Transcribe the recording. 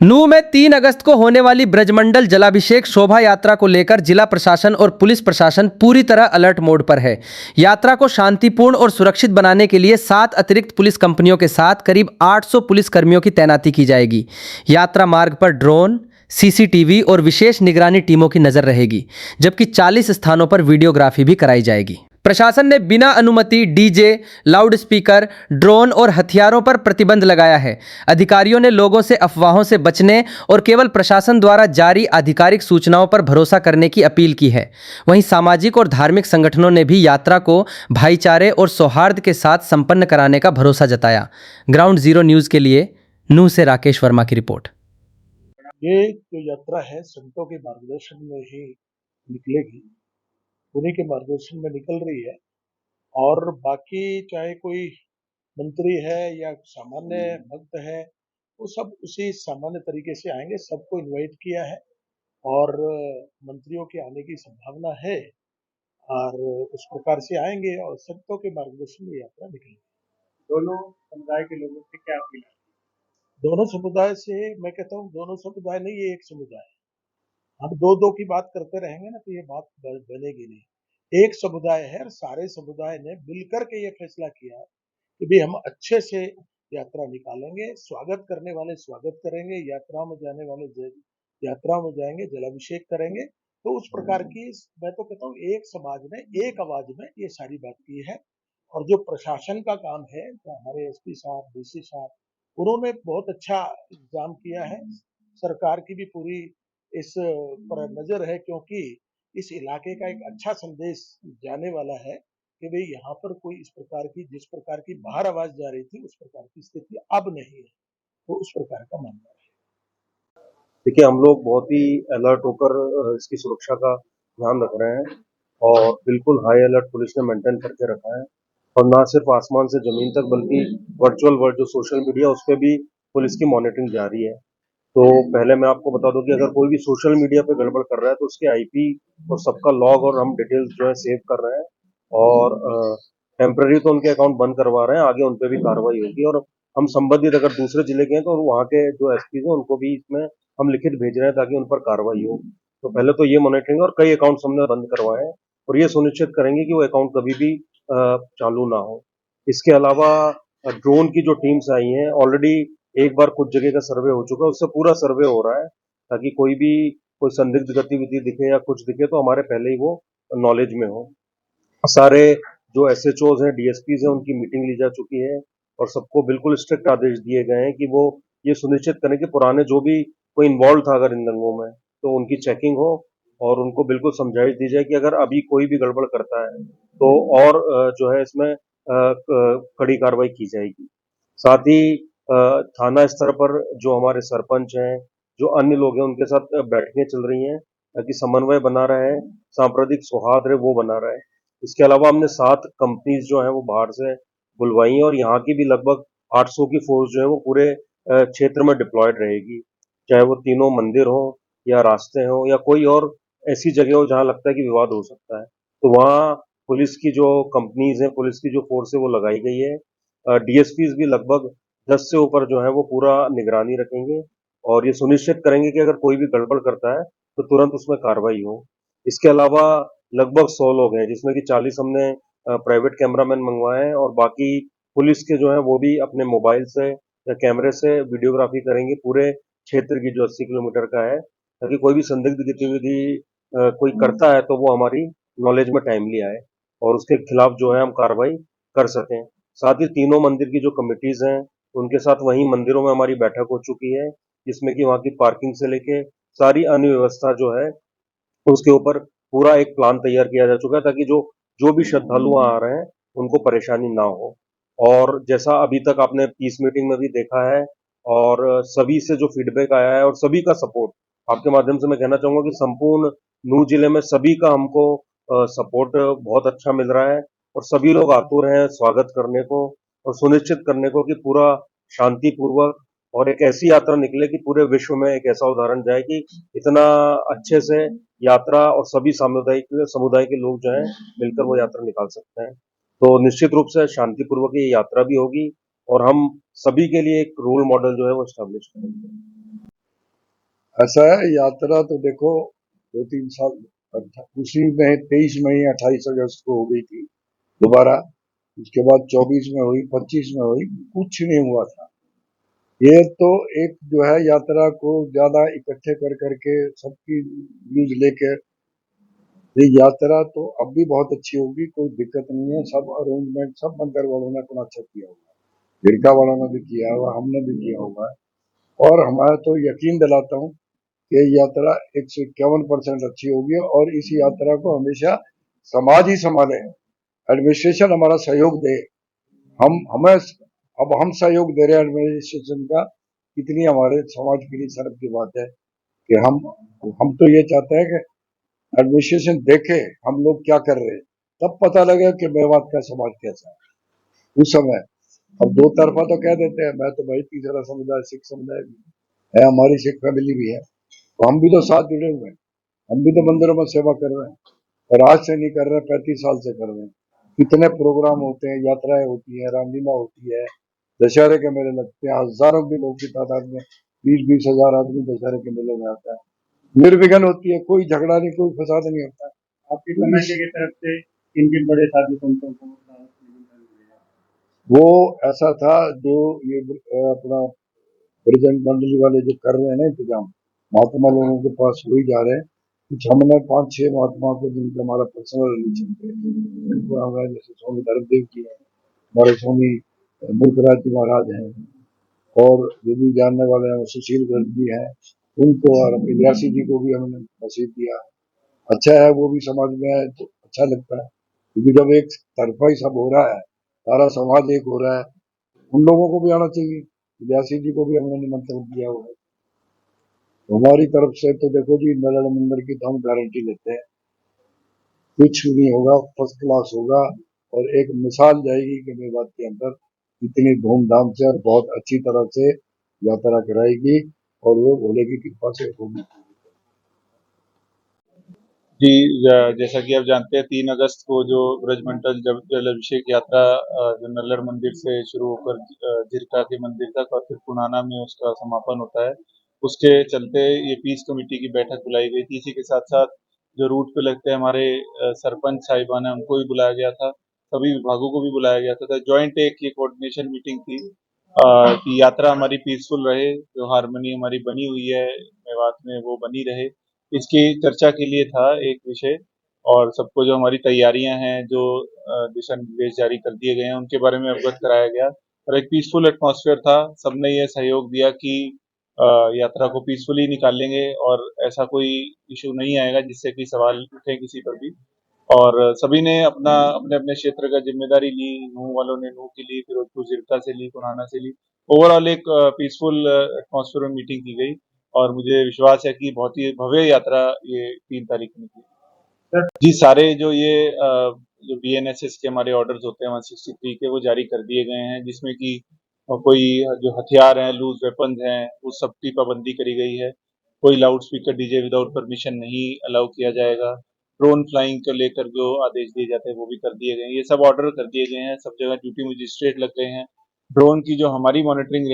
नूंह में 3 अगस्त को होने वाली ब्रजमंडल जलाभिषेक शोभा यात्रा को लेकर जिला प्रशासन और पुलिस प्रशासन पूरी तरह अलर्ट मोड पर है। यात्रा को शांतिपूर्ण और सुरक्षित बनाने के लिए 7 अतिरिक्त पुलिस कंपनियों के साथ करीब 800 पुलिस कर्मियों की तैनाती की जाएगी। यात्रा मार्ग पर ड्रोन, सीसीटीवी और विशेष निगरानी टीमों की नजर रहेगी, जबकि 40 स्थानों पर वीडियोग्राफी भी कराई जाएगी। प्रशासन ने बिना अनुमति डीजे, लाउडस्पीकर, ड्रोन और हथियारों पर प्रतिबंध लगाया है। अधिकारियों ने लोगों से अफवाहों से बचने और केवल प्रशासन द्वारा जारी आधिकारिक सूचनाओं पर भरोसा करने की अपील की है। वहीं सामाजिक और धार्मिक संगठनों ने भी यात्रा को भाईचारे और सौहार्द के साथ संपन्न कराने का भरोसा जताया। ग्राउंड जीरो न्यूज़ के लिए नूंह से राकेश वर्मा की रिपोर्ट। ये जो यात्रा है संतों के मार्गदर्शन में ही निकलेगी, उन्हीं के मार्गदर्शन में निकल रही है। और बाकी चाहे कोई मंत्री है या सामान्य भक्त है, वो सब उसी सामान्य तरीके से आएंगे। सबको इनवाइट किया है और मंत्रियों के आने की संभावना है और उस प्रकार से आएंगे और संतों के मार्गदर्शन में यात्रा निकलेगी। दोनों समुदाय के लोगों से क्या अपील है? दोनों समुदाय से मैं कहता हूँ, दोनों समुदाय नहीं, ये एक समुदाय है। हम दो दो की बात करते रहेंगे ना तो ये बात बनेगी नहीं। एक समुदाय है और सारे समुदाय ने मिलकर के ये फैसला किया है कि भी हम अच्छे से यात्रा निकालेंगे। स्वागत करने वाले स्वागत करेंगे, यात्रा में जाने वाले यात्रा में जाएंगे, जलाभिषेक करेंगे। तो उस प्रकार की मैं तो कहता हूँ एक समाज ने एक आवाज में ये सारी बात की है। और जो प्रशासन का काम है, तो हमारे एसपी साहब, डीसी साहब, उन्होंने बहुत अच्छा इंतजाम किया है। सरकार की भी पूरी इस पर नजर है, क्योंकि इस इलाके का एक अच्छा संदेश जाने वाला है कि भाई यहाँ पर कोई इस प्रकार की, जिस प्रकार की बाहर आवाज जा रही थी, उस प्रकार की स्थिति अब नहीं है। तो उस प्रकार का मामला है। देखिए, हम लोग बहुत ही अलर्ट होकर इसकी सुरक्षा का ध्यान रख रहे हैं और बिल्कुल हाई अलर्ट पुलिस ने मेंटेन करके रखा है। और ना सिर्फ आसमान से जमीन तक बल्कि वर्चुअल वर्ल्ड जो सोशल मीडिया, उस पर भी पुलिस की मॉनिटरिंग जारी है। तो पहले मैं आपको बता दूं कि अगर कोई भी सोशल मीडिया पे गड़बड़ कर रहा है तो उसके आईपी और सबका लॉग और हम डिटेल्स जो है सेव कर रहे हैं और टेम्पररी तो उनके अकाउंट बंद करवा रहे हैं, आगे उन पे भी कार्रवाई होगी। और हम संबंधित अगर दूसरे जिले के हैं तो वहाँ के जो एसपी हैं उनको भी इसमें हम लिखित भेज रहे हैं ताकि उन पर कार्रवाई हो। तो पहले तो ये मॉनिटरिंग, और कई अकाउंट्स हमने बंद करवाए हैं और ये सुनिश्चित करेंगे कि वो अकाउंट कभी भी चालू ना हो। इसके अलावा ड्रोन की जो टीम्स आई हैं, ऑलरेडी एक बार कुछ जगह का सर्वे हो चुका है, उससे पूरा सर्वे हो रहा है ताकि कोई संदिग्ध गतिविधि दिखे या कुछ दिखे तो हमारे पहले ही वो नॉलेज में हो। सारे जो एसएचओज हैं, डीएसपीज हैं, उनकी मीटिंग ली जा चुकी है और सबको बिल्कुल स्ट्रिक्ट आदेश दिए गए हैं कि वो ये सुनिश्चित करें कि पुराने जो भी कोई इन्वॉल्व था अगर इन दंगों में, तो उनकी चेकिंग हो और उनको बिल्कुल समझाइश दी जाए कि अगर अभी कोई भी गड़बड़ करता है तो और जो है इसमें कड़ी कार्रवाई की जाएगी। साथ ही थाना स्तर पर जो हमारे सरपंच हैं, जो अन्य लोग हैं, उनके साथ बैठकें चल रही हैं ताकि समन्वय बना रहे, सांप्रदायिक सौहार्द वो बना रहे। इसके अलावा हमने 7 कंपनीज जो हैं वो बाहर से बुलवाई हैं और यहाँ की भी लगभग 800 की फोर्स जो है वो पूरे क्षेत्र में डिप्लॉयड रहेगी, चाहे वो तीनों मंदिर हो या रास्ते हो या कोई और ऐसी जगह हो जहाँ लगता है कि विवाद हो सकता है। तो वहाँ पुलिस की जो कंपनीज हैं, पुलिस की जो फोर्स है वो लगाई गई है। डीएसपीज भी लगभग 10 से ऊपर जो है वो पूरा निगरानी रखेंगे और ये सुनिश्चित करेंगे कि अगर कोई भी गड़बड़ करता है तो तुरंत उसमें कार्रवाई हो। इसके अलावा लगभग 100 लोग हैं, जिसमें कि 40 हमने प्राइवेट कैमरामैन मंगवाए हैं और बाकी पुलिस के जो है वो भी अपने मोबाइल से या कैमरे से वीडियोग्राफी करेंगे पूरे क्षेत्र की जो 80 किलोमीटर का है, ताकि कोई भी संदिग्ध गतिविधि कोई करता है तो वो हमारी नॉलेज में टाइमली आए और उसके खिलाफ जो है हम कार्रवाई कर सकें। साथ ही तीनों मंदिर की जो कमिटीज हैं, उनके साथ वहीं मंदिरों में हमारी बैठक हो चुकी है, जिसमें कि वहाँ की पार्किंग से लेके सारी अन्य व्यवस्था जो है उसके ऊपर पूरा एक प्लान तैयार किया जा चुका है ताकि जो जो भी श्रद्धालु वहाँ आ रहे हैं उनको परेशानी ना हो। और जैसा अभी तक आपने पीस मीटिंग में भी देखा है और सभी से जो फीडबैक आया है और सभी का सपोर्ट, आपके माध्यम से मैं कहना चाहूंगा कि संपूर्ण नूंह जिले में सभी का हमको सपोर्ट बहुत अच्छा मिल रहा है और सभी लोग आतुर हैं स्वागत करने को और सुनिश्चित करने को कि पूरा शांतिपूर्वक और एक ऐसी यात्रा निकले कि पूरे विश्व में एक ऐसा उदाहरण जाए कि इतना अच्छे से यात्रा और सभी समुदाय के लोग जो हैं मिलकर वो यात्रा निकाल सकते हैं। तो निश्चित रूप से शांतिपूर्वक ये यात्रा भी होगी और हम सभी के लिए एक रोल मॉडल जो है वो एस्टेब्लिश करेंगे। ऐसा है, यात्रा तो देखो 2-3 साल उसी में 23 मई 28 अगस्त को हो गई थी दोबारा। उसके बाद 24 में हुई, 25 में हुई, कुछ नहीं हुआ था। ये तो एक जो है यात्रा को ज्यादा इकट्ठे कर करके सबकी न्यूज लेकर, ये यात्रा तो अब भी बहुत अच्छी होगी, कोई दिक्कत नहीं है। सब अरेंजमेंट सब मंदिर वालों ने अपना अच्छा किया होगा, गिरका वालों ने भी किया होगा, हमने भी किया होगा। और हमारा तो यकीन दिलाता हूँ कि यात्रा 151% अच्छी होगी और इस यात्रा को हमेशा समाज ही संभाले, एडमिनिस्ट्रेशन हमारा सहयोग दे। हमें अब हम सहयोग दे रहे हैं एडमिनिस्ट्रेशन का, कितनी हमारे समाज के लिए शर्म की बात है कि हम तो ये चाहते हैं कि एडमिनिस्ट्रेशन देखे हम लोग क्या कर रहे हैं, तब पता लगे कि मेवात का समाज कैसा है उस समय। अब दो तरफा तो कह देते हैं, मैं तो भाई तीसरा समुदाय सिख समुदाय भी है, हमारी सिख फैमिली भी है, तो हम भी तो साथ जुड़े हुए हैं, हम भी तो मंदिरों में सेवा कर रहे हैं। और आज से नहीं कर रहे, 35 साल से कर रहे हैं। कितने प्रोग्राम होते हैं, यात्राएं होती है, रामलीला होती है, दशहरे के मेले लगते हैं, हजारों की लोग की तादाद में 20-20 हजार आदमी दशहरे के मेले में आता है। निर्विघ्न होती है, कोई झगड़ा नहीं, कोई फसाद नहीं होता। आपकी कमेटी की तरफ से किन किन बड़े साधु संतों को दावत निमंत्रण मिलेगा? वो ऐसा था जो ये अपना ब्रजन मंडली वाले जो कर रहे हैं ना इंतजाम, महात्मा लोगों के पास वही जा रहे हैं। कुछ हमने 5-6 महात्मा को जिनके हमारा पर्सनल रिलेशन थे, उनको हमारे जैसे स्वामी धर्मदेव जी हैं, हमारे स्वामी मूर्खराज जी महाराज हैं, और जो भी जानने वाले हैं वो सुशील गर्ग जी हैं, उनको, और इलियासी जी को भी हमने नसीब दिया। अच्छा है, वो भी समाज में है तो अच्छा लगता है, क्योंकि जब एक तरफा ही सब हो रहा है, सारा समाज एक हो रहा है, उन लोगों को भी आना चाहिए। इलियासी जी को भी हमने निमंत्रण दिया हुआ है। तो हमारी तरफ से तो देखो जी, नलड़ मंदिर की तो हम गारंटी लेते हैं, कुछ भी नहीं होगा, फर्स्ट क्लास होगा। और एक मिसाल जाएगी कि मेवात के अंदर इतनी धूमधाम से और बहुत अच्छी तरह से यात्रा कराएगी, और वो भोले की कृपा से होगी। जी, जैसा कि आप जानते हैं 3 अगस्त को जो ब्रजमंडल जल अभिषेक यात्रा जो नल्लड़ मंदिर से शुरू होकर झिरका के मंदिर तक और फिर पुनाना में उसका समापन होता है, उसके चलते ये पीस कमेटी की बैठक बुलाई गई थी। इसी के साथ साथ जो रूट पे लगते हैं हमारे सरपंच साहिबान है, उनको भी बुलाया गया था, सभी विभागों को भी बुलाया गया था। ज्वाइंट एक ये कोऑर्डिनेशन मीटिंग थी कि यात्रा हमारी पीसफुल रहे, जो हारमोनी हमारी बनी हुई है मेवात में वो बनी रहे, इसकी चर्चा के लिए था एक विषय। और सबको जो हमारी तैयारियां हैं, जो दिशा निर्देश जारी कर दिए गए हैं, उनके बारे में अवगत कराया गया और एक पीसफुल एटमॉस्फेयर था। सबने ये सहयोग दिया कि यात्रा को पीसफुली निकालेंगे और ऐसा कोई इशू नहीं आएगा जिससे कि सवाल उठे किसी पर भी। और सभी ने अपना अपने अपने क्षेत्र का जिम्मेदारी ली, नूह वालों ने नूह की ली, फिरोजपुर जिरका से ली, पुराना से ली। ओवरऑल एक पीसफुल एटमॉस्फेयर में मीटिंग की गई और मुझे विश्वास है कि बहुत ही भव्य यात्रा ये 3 तारीख को निकली। जी, सारे जो बीएनएसएस के हमारे ऑर्डर्स होते हैं 163 के, वो जारी कर दिए गए हैं, जिसमें कि कोई जो हथियार हैं, लूज वेपन्स हैं, उस सब की पाबंदी करी गई है। कोई loud speaker DJ without permission नहीं अलाउ किया जाएगा। ड्रोन फ्लाइंग को लेकर जो आदेश दिए जाते हैं वो भी कर दिए गए हैं। ये सब ऑर्डर कर दिए गए हैं, सब जगह ड्यूटी मजिस्ट्रेट लग गए हैं। ड्रोन की जो हमारी मॉनिटरिंग